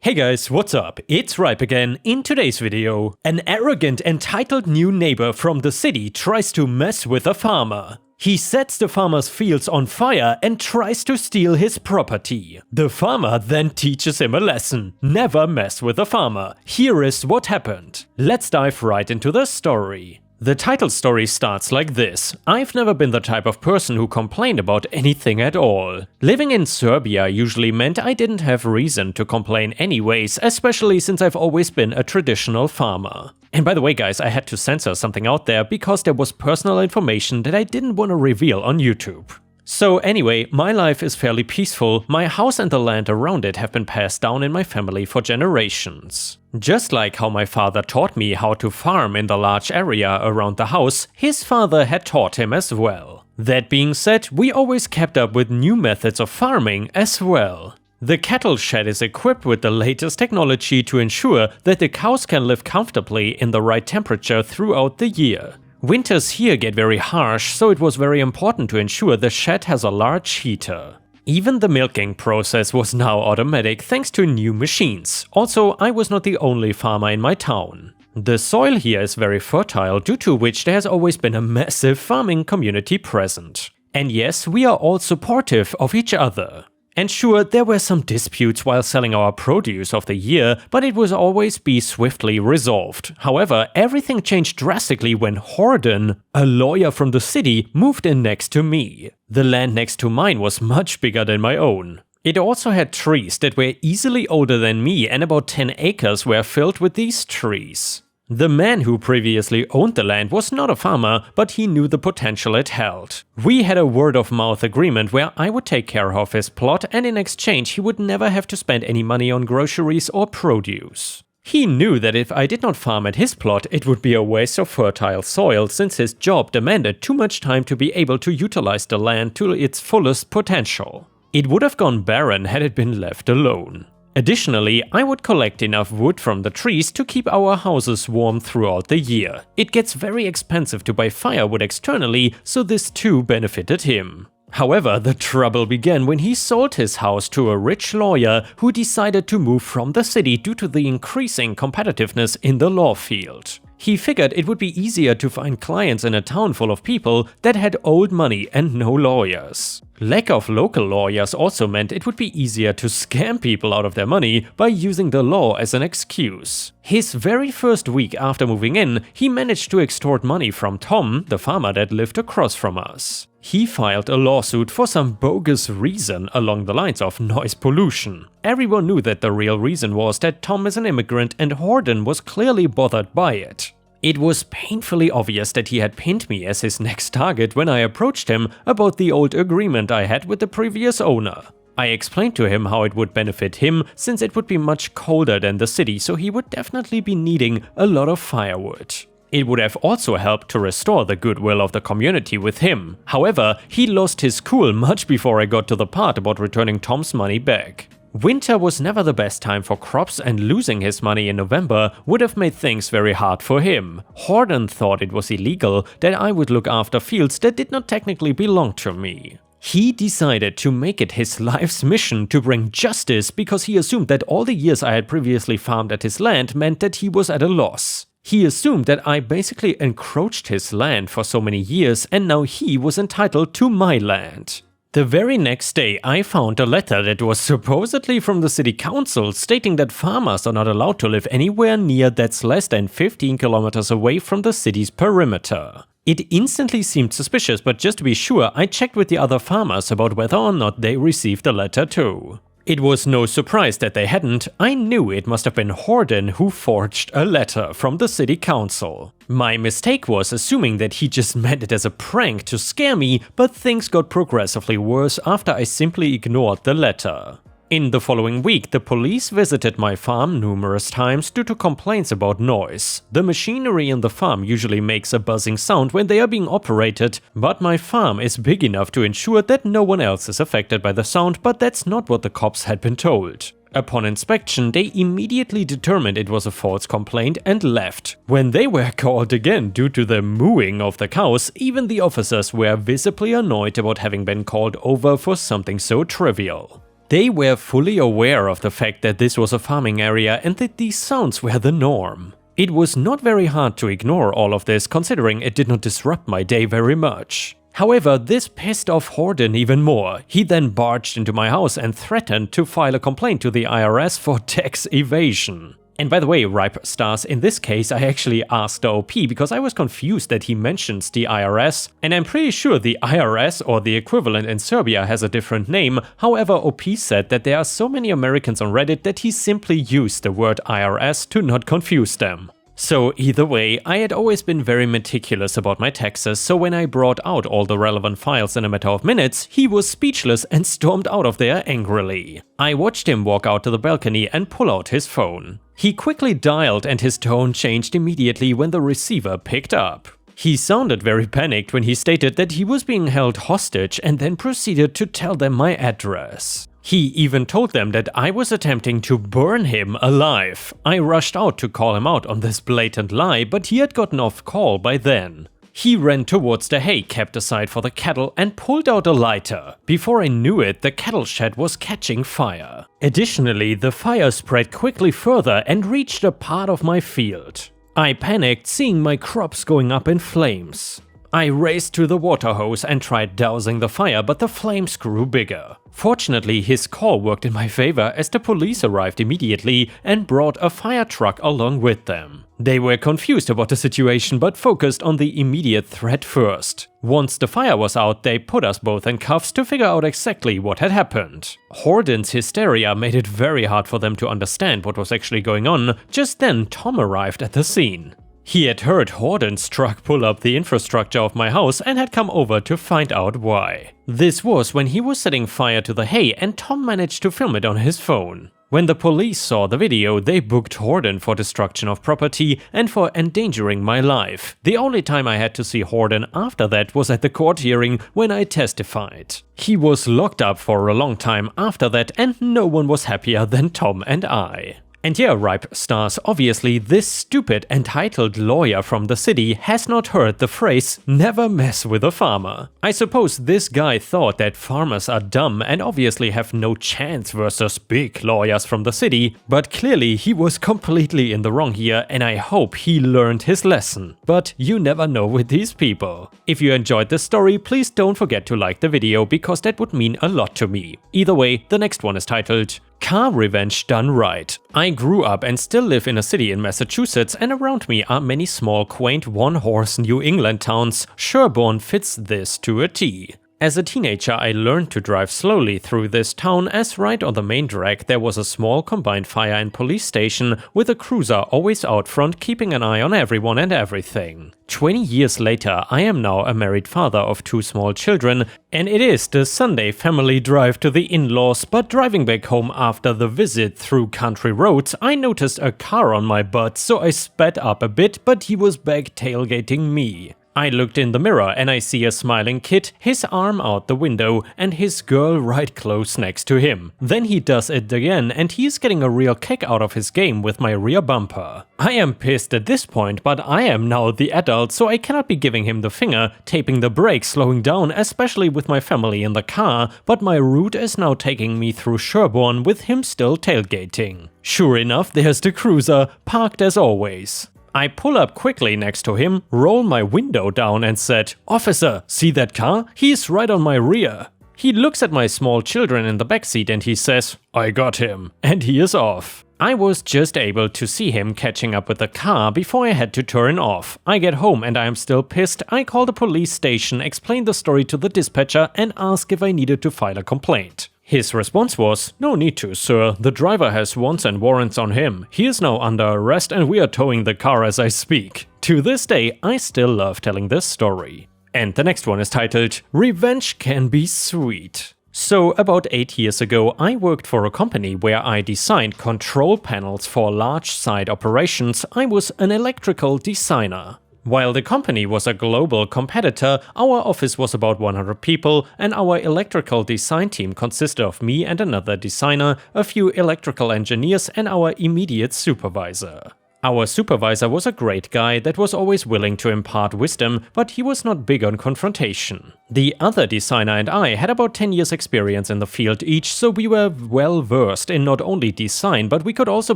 Hey guys, what's up? It's Ripe again. In today's video, an arrogant, entitled new neighbor from the city tries to mess with a farmer. He sets the farmer's fields on fire and tries to steal his property. The farmer then teaches him a lesson. Never mess with a farmer. Here is what happened. Let's dive right into the story. The title story starts like this. I've never been the type of person who complained about anything at all. Living in Serbia usually meant I didn't have reason to complain anyways, especially since I've always been a traditional farmer. And by the way guys, I had to censor something out there because there was personal information that I didn't want to reveal on YouTube. So anyway, my life is fairly peaceful. My house and the land around it have been passed down in my family for generations. Just like how my father taught me how to farm in the large area around the house, his father had taught him as well. That being said, we always kept up with new methods of farming as well. The cattle shed is equipped with the latest technology to ensure that the cows can live comfortably in the right temperature throughout the year. Winters here get very harsh, so it was very important to ensure the shed has a large heater. Even the milking process was now automatic thanks to new machines. Also, I was not the only farmer in my town. The soil here is very fertile, due to which there has always been a massive farming community present. And yes, we are all supportive of each other. And sure, there were some disputes while selling our produce of the year, but it was always be swiftly resolved. However, everything changed drastically when Horden, a lawyer from the city, moved in next to me. The land next to mine was much bigger than my own. It also had trees that were easily older than me, and about 10 acres were filled with these trees. The man who previously owned the land was not a farmer, but he knew the potential it held. We had a word-of-mouth agreement where I would take care of his plot, and in exchange he would never have to spend any money on groceries or produce. He knew that if I did not farm at his plot, it would be a waste of fertile soil, since his job demanded too much time to be able to utilize the land to its fullest potential. It would have gone barren had it been left alone. Additionally, I would collect enough wood from the trees to keep our houses warm throughout the year. It gets very expensive to buy firewood externally, so this too benefited him. However, the trouble began when he sold his house to a rich lawyer who decided to move from the city due to the increasing competitiveness in the law field. He figured it would be easier to find clients in a town full of people that had old money and no lawyers. Lack of local lawyers also meant it would be easier to scam people out of their money by using the law as an excuse. His very first week after moving in, he managed to extort money from Tom, the farmer that lived across from us. He filed a lawsuit for some bogus reason along the lines of noise pollution. Everyone knew that the real reason was that Tom is an immigrant and Horden was clearly bothered by it. It was painfully obvious that he had pinned me as his next target when I approached him about the old agreement I had with the previous owner. I explained to him how it would benefit him since it would be much colder than the city, so he would definitely be needing a lot of firewood. It would have also helped to restore the goodwill of the community with him. However, he lost his cool much before I got to the part about returning Tom's money back. Winter was never the best time for crops, and losing his money in November would have made things very hard for him. Horden thought it was illegal that I would look after fields that did not technically belong to me. He decided to make it his life's mission to bring justice because he assumed that all the years I had previously farmed at his land meant that he was at a loss. He assumed that I basically encroached his land for so many years and now he was entitled to my land. The very next day, I found a letter that was supposedly from the city council stating that farmers are not allowed to live anywhere near that's less than 15 kilometers away from the city's perimeter. It instantly seemed suspicious, but just to be sure, I checked with the other farmers about whether or not they received the letter too. It was no surprise that they hadn't. I knew it must have been Horden who forged a letter from the city council. My mistake was assuming that he just meant it as a prank to scare me, but things got progressively worse after I simply ignored the letter. In the following week, the police visited my farm numerous times due to complaints about noise. The machinery in the farm usually makes a buzzing sound when they are being operated, but my farm is big enough to ensure that no one else is affected by the sound, but that's not what the cops had been told. Upon inspection, they immediately determined it was a false complaint and left. When they were called again due to the mooing of the cows, even the officers were visibly annoyed about having been called over for something so trivial. They were fully aware of the fact that this was a farming area and that these sounds were the norm. It was not very hard to ignore all of this, considering it did not disrupt my day very much. However, this pissed off Horden even more. He then barged into my house and threatened to file a complaint to the IRS for tax evasion. And by the way, Ripestars, in this case I actually asked the OP because I was confused that he mentions the IRS, and I'm pretty sure the IRS or the equivalent in Serbia has a different name. However, OP said that there are so many Americans on Reddit that he simply used the word IRS to not confuse them. So either way, I had always been very meticulous about my taxes, so when I brought out all the relevant files in a matter of minutes, he was speechless and stormed out of there angrily. I watched him walk out to the balcony and pull out his phone. He quickly dialed and his tone changed immediately when the receiver picked up. He sounded very panicked when he stated that he was being held hostage and then proceeded to tell them my address. He even told them that I was attempting to burn him alive. I rushed out to call him out on this blatant lie, but he had gotten off call by then. He ran towards the hay kept aside for the cattle and pulled out a lighter. Before I knew it, the cattle shed was catching fire. Additionally, the fire spread quickly further and reached a part of my field. I panicked seeing my crops going up in flames. I raced to the water hose and tried dousing the fire, but the flames grew bigger. Fortunately, his call worked in my favor as the police arrived immediately and brought a fire truck along with them. They were confused about the situation but focused on the immediate threat first. Once the fire was out, they put us both in cuffs to figure out exactly what had happened. Horden's hysteria made it very hard for them to understand what was actually going on. Just then, Tom arrived at the scene. He had heard Horden's truck pull up the infrastructure of my house and had come over to find out why. This was when he was setting fire to the hay and Tom managed to film it on his phone. When the police saw the video, they booked Horden for destruction of property and for endangering my life. The only time I had to see Horden after that was at the court hearing when I testified. He was locked up for a long time after that and no one was happier than Tom and I. And yeah, Ripestars, obviously this stupid entitled lawyer from the city has not heard the phrase "never mess with a farmer." I suppose this guy thought that farmers are dumb and obviously have no chance versus big lawyers from the city, but clearly he was completely in the wrong here and I hope he learned his lesson. But you never know with these people. If you enjoyed this story, please don't forget to like the video because that would mean a lot to me. Either way, the next one is titled Car Revenge Done Right. I grew up and still live in a city in Massachusetts, and around me are many small, quaint, one-horse New England towns. Sherborne fits this to a T. As a teenager, I learned to drive slowly through this town, as right on the main drag there was a small combined fire and police station with a cruiser always out front keeping an eye on everyone and everything. 20 years later, I am now a married father of 2 small children, and it is the Sunday family drive to the in-laws, but driving back home after the visit through country roads, I noticed a car on my butt, so I sped up a bit, but he was back tailgating me. I looked in the mirror and I see a smiling kid, his arm out the window, and his girl right close next to him. Then he does it again and he's getting a real kick out of his game with my rear bumper. I am pissed at this point, but I am now the adult, so I cannot be giving him the finger, taping the brakes, slowing down, especially with my family in the car, but my route is now taking me through Sherborne with him still tailgating. Sure enough, there's the cruiser, parked as always. I pull up quickly next to him, roll my window down and said, "Officer, see that car? He's right on my rear." He looks at my small children in the backseat and he says, "I got him," and he is off. I was just able to see him catching up with the car before I had to turn off. I get home and I am still pissed. I call the police station, explain the story to the dispatcher and ask if I needed to file a complaint. His response was, "No need to, sir. The driver has warrants and warrants on him. He is now under arrest and we are towing the car as I speak." To this day, I still love telling this story. And the next one is titled, Revenge Can Be Sweet. So, about 8 years ago, I worked for a company where I designed control panels for large site operations. I was an electrical designer. While the company was a global competitor, our office was about 100 people and our electrical design team consisted of me and another designer, a few electrical engineers and our immediate supervisor. Our supervisor was a great guy that was always willing to impart wisdom, but he was not big on confrontation. The other designer and I had about 10 years experience in the field each, so we were well versed in not only design, but we could also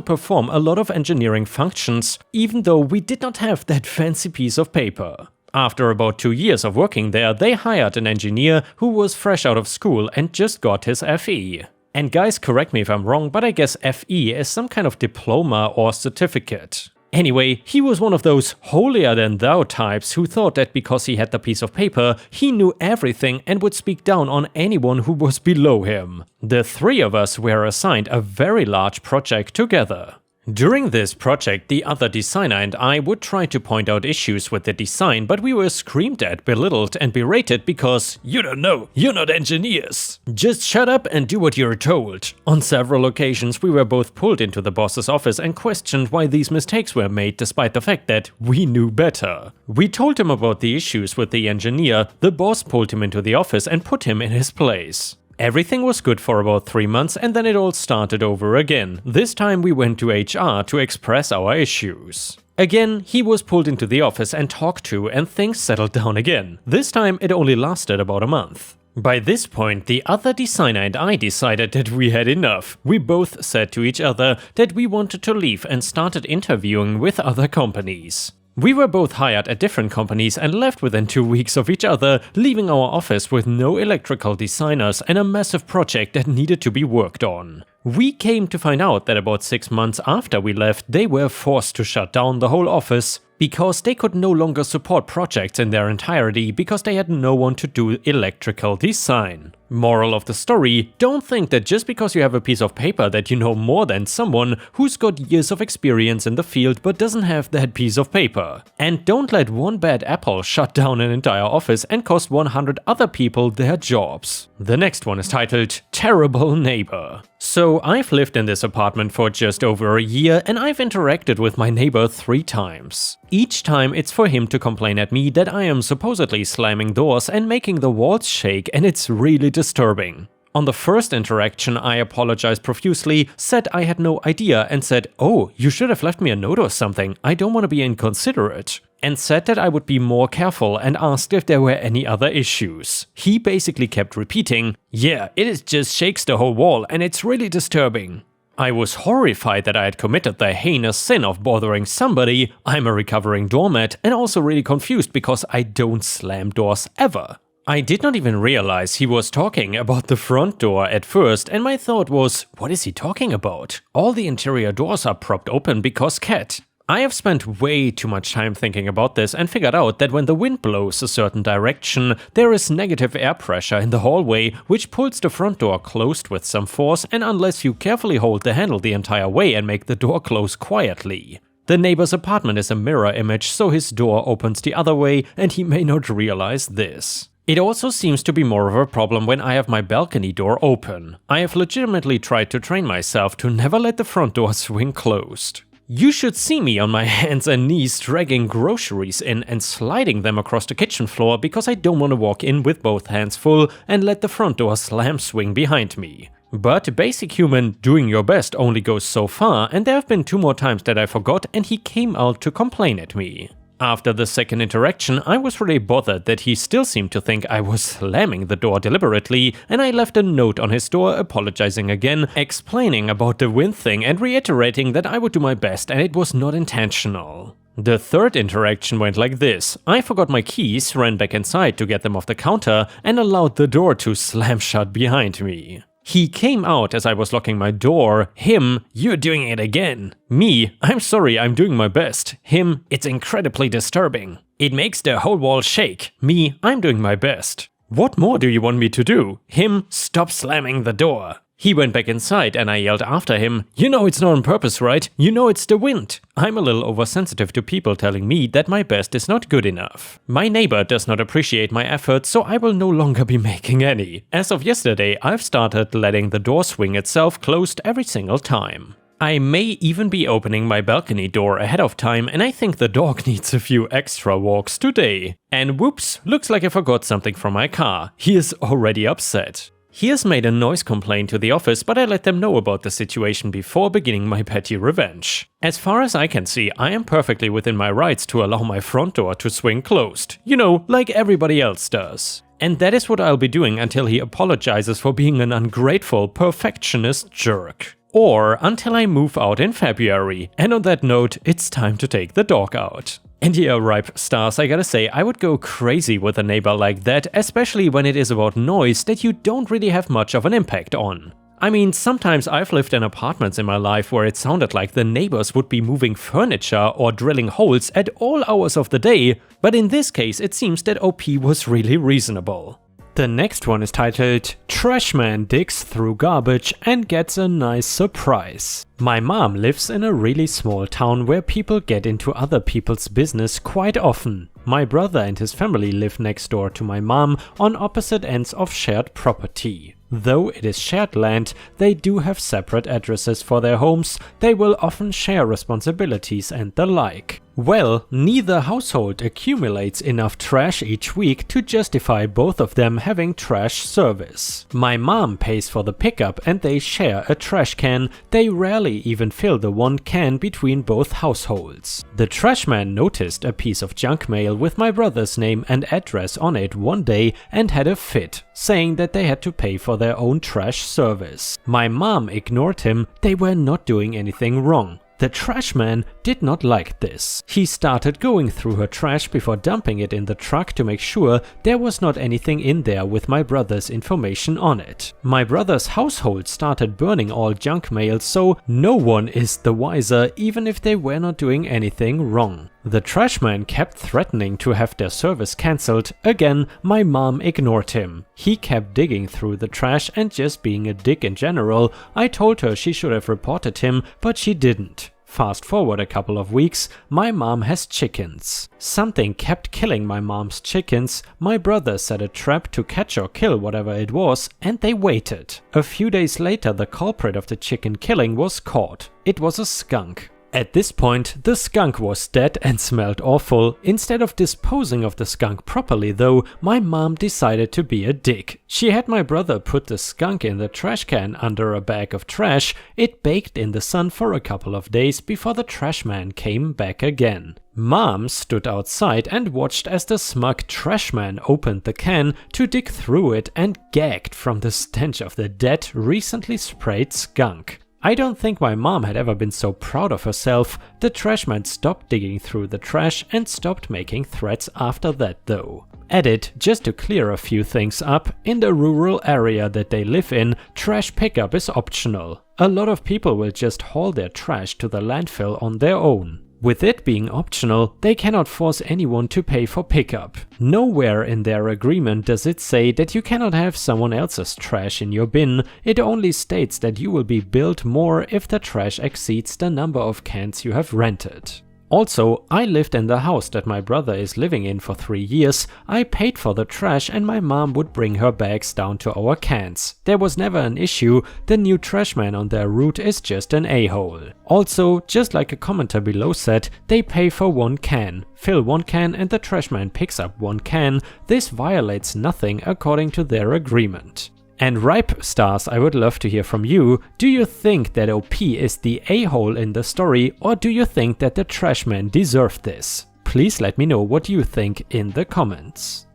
perform a lot of engineering functions, even though we did not have that fancy piece of paper. After about 2 years of working there, they hired an engineer who was fresh out of school and just got his FE. And guys, correct me if I'm wrong, but I guess FE is some kind of diploma or certificate. Anyway, he was one of those holier-than-thou types who thought that because he had the piece of paper, he knew everything and would speak down on anyone who was below him. The three of us were assigned a very large project together. During this project, the other designer and I would try to point out issues with the design, but we were screamed at, belittled and berated because, "You don't know, you're not engineers. Just shut up and do what you're told." On several occasions, we were both pulled into the boss's office and questioned why these mistakes were made despite the fact that we knew better. We told him about the issues with the engineer, the boss pulled him into the office and put him in his place. Everything was good for about 3 months and then it all started over again. This time we went to HR to express our issues. Again, he was pulled into the office and talked to and things settled down again. This time it only lasted about a month. By this point, the other designer and I decided that we had enough. We both said to each other that we wanted to leave and started interviewing with other companies. We were both hired at different companies and left within 2 weeks of each other, leaving our office with no electrical designers and a massive project that needed to be worked on. We came to find out that about 6 months after we left, they were forced to shut down the whole office because they could no longer support projects in their entirety because they had no one to do electrical design. Moral of the story, don't think that just because you have a piece of paper that you know more than someone who's got years of experience in the field but doesn't have that piece of paper. And don't let one bad apple shut down an entire office and cost 100 other people their jobs. The next one is titled Terrible Neighbor. So I've lived in this apartment for just over a year and I've interacted with my neighbor 3 times. Each time it's for him to complain at me that I am supposedly slamming doors and making the walls shake, and it's really disturbing. On the first interaction, I apologized profusely, said I had no idea and said, "Oh, you should have left me a note or something, I don't want to be inconsiderate." And said that I would be more careful and asked if there were any other issues. He basically kept repeating, "Yeah, it just shakes the whole wall and it's really disturbing." I was horrified that I had committed the heinous sin of bothering somebody. I'm a recovering doormat and also really confused because I don't slam doors ever. I did not even realize he was talking about the front door at first, and my thought was, what is he talking about? All the interior doors are propped open because cat. I have spent way too much time thinking about this and figured out that when the wind blows a certain direction, there is negative air pressure in the hallway, which pulls the front door closed with some force, and unless you carefully hold the handle the entire way and make the door close quietly. The neighbor's apartment is a mirror image, so his door opens the other way, and he may not realize this. It also seems to be more of a problem when I have my balcony door open. I have legitimately tried to train myself to never let the front door swing closed. You should see me on my hands and knees dragging groceries in and sliding them across the kitchen floor because I don't want to walk in with both hands full and let the front door slam swing behind me. But basic human doing your best only goes so far, and there have been 2 more times that I forgot and he came out to complain at me. After the second interaction, I was really bothered that he still seemed to think I was slamming the door deliberately, and I left a note on his door apologizing again, explaining about the wind thing and reiterating that I would do my best and it was not intentional. The third interaction went like this. I forgot my keys, ran back inside to get them off the counter, and allowed the door to slam shut behind me. He came out as I was locking my door. Him, "You're doing it again." Me, "I'm sorry, I'm doing my best." Him, "It's incredibly disturbing. It makes the whole wall shake." Me, "I'm doing my best." "What more do you want me to do?" Him, "Stop slamming the door." He went back inside and I yelled after him, "You know it's not on purpose, right? You know it's the wind." I'm a little oversensitive to people telling me that my best is not good enough. My neighbor does not appreciate my efforts, so I will no longer be making any. As of yesterday, I've started letting the door swing itself closed every single time. I may even be opening my balcony door ahead of time, and I think the dog needs a few extra walks today. And whoops, looks like I forgot something from my car. He is already upset. He has made a noise complaint to the office, but I let them know about the situation before beginning my petty revenge. As far as I can see, I am perfectly within my rights to allow my front door to swing closed. You know, like everybody else does. And that is what I'll be doing until he apologizes for being an ungrateful, perfectionist jerk. Or until I move out in February. And on that note, it's time to take the dog out. And yeah, Ripe Stars, I gotta say, I would go crazy with a neighbor like that, especially when it is about noise that you don't really have much of an impact on. I mean, sometimes I've lived in apartments in my life where it sounded like the neighbors would be moving furniture or drilling holes at all hours of the day, but in this case it seems that OP was really reasonable. The next one is titled Trashman Digs Through Garbage and Gets a Nice Surprise. My mom lives in a really small town where people get into other people's business quite often. My brother and his family live next door to my mom on opposite ends of shared property. Though it is shared land, they do have separate addresses for their homes, they will often share responsibilities and the like. Well, neither household accumulates enough trash each week to justify both of them having trash service. My mom pays for the pickup and they share a trash can, they rarely even fill the one can between both households. The trashman noticed a piece of junk mail with my brother's name and address on it one day and had a fit, saying that they had to pay for their own trash service. My mom ignored him, they were not doing anything wrong. The trashman did not like this. He started going through her trash before dumping it in the truck to make sure there was not anything in there with my brother's information on it. My brother's household started burning all junk mail, so no one is the wiser even if they were not doing anything wrong. The trashman kept threatening to have their service cancelled. Again, my mom ignored him. He kept digging through the trash and just being a dick in general. I told her she should have reported him, but she didn't. Fast forward a couple of weeks, my mom has chickens. Something kept killing my mom's chickens. My brother set a trap to catch or kill whatever it was, and they waited. A few days later, the culprit of the chicken killing was caught. It was a skunk. At this point, the skunk was dead and smelled awful. Instead of disposing of the skunk properly though, my mom decided to be a dick. She had my brother put the skunk in the trash can under a bag of trash. It baked in the sun for a couple of days before the trash man came back again. Mom stood outside and watched as the smug trash man opened the can to dig through it and gagged from the stench of the dead, recently sprayed skunk. I don't think my mom had ever been so proud of herself. The trashman stopped digging through the trash and stopped making threats after that though. Added, just to clear a few things up, in the rural area that they live in, trash pickup is optional. A lot of people will just haul their trash to the landfill on their own. With it being optional, they cannot force anyone to pay for pickup. Nowhere in their agreement does it say that you cannot have someone else's trash in your bin. It only states that you will be billed more if the trash exceeds the number of cans you have rented. Also, I lived in the house that my brother is living in for 3 years. I paid for the trash and my mom would bring her bags down to our cans. There was never an issue. The new trashman on their route is just an a-hole. Also, just like a commenter below said, they pay for one can. Fill one can and the trashman picks up one can. This violates nothing according to their agreement. And Ripe Stars, I would love to hear from you. Do you think that OP is the a-hole in the story, or do you think that the trashman deserved this? Please let me know what you think in the comments.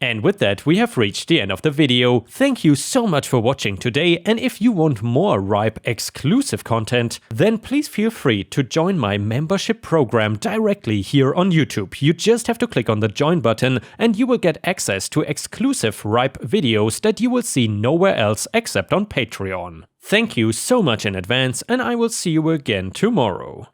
And with that, we have reached the end of the video. Thank you so much for watching today, and if you want more Ripe exclusive content, then please feel free to join my membership program directly here on YouTube. You just have to click on the join button and you will get access to exclusive Ripe videos that you will see nowhere else except on Patreon. Thank you so much in advance, and I will see you again tomorrow.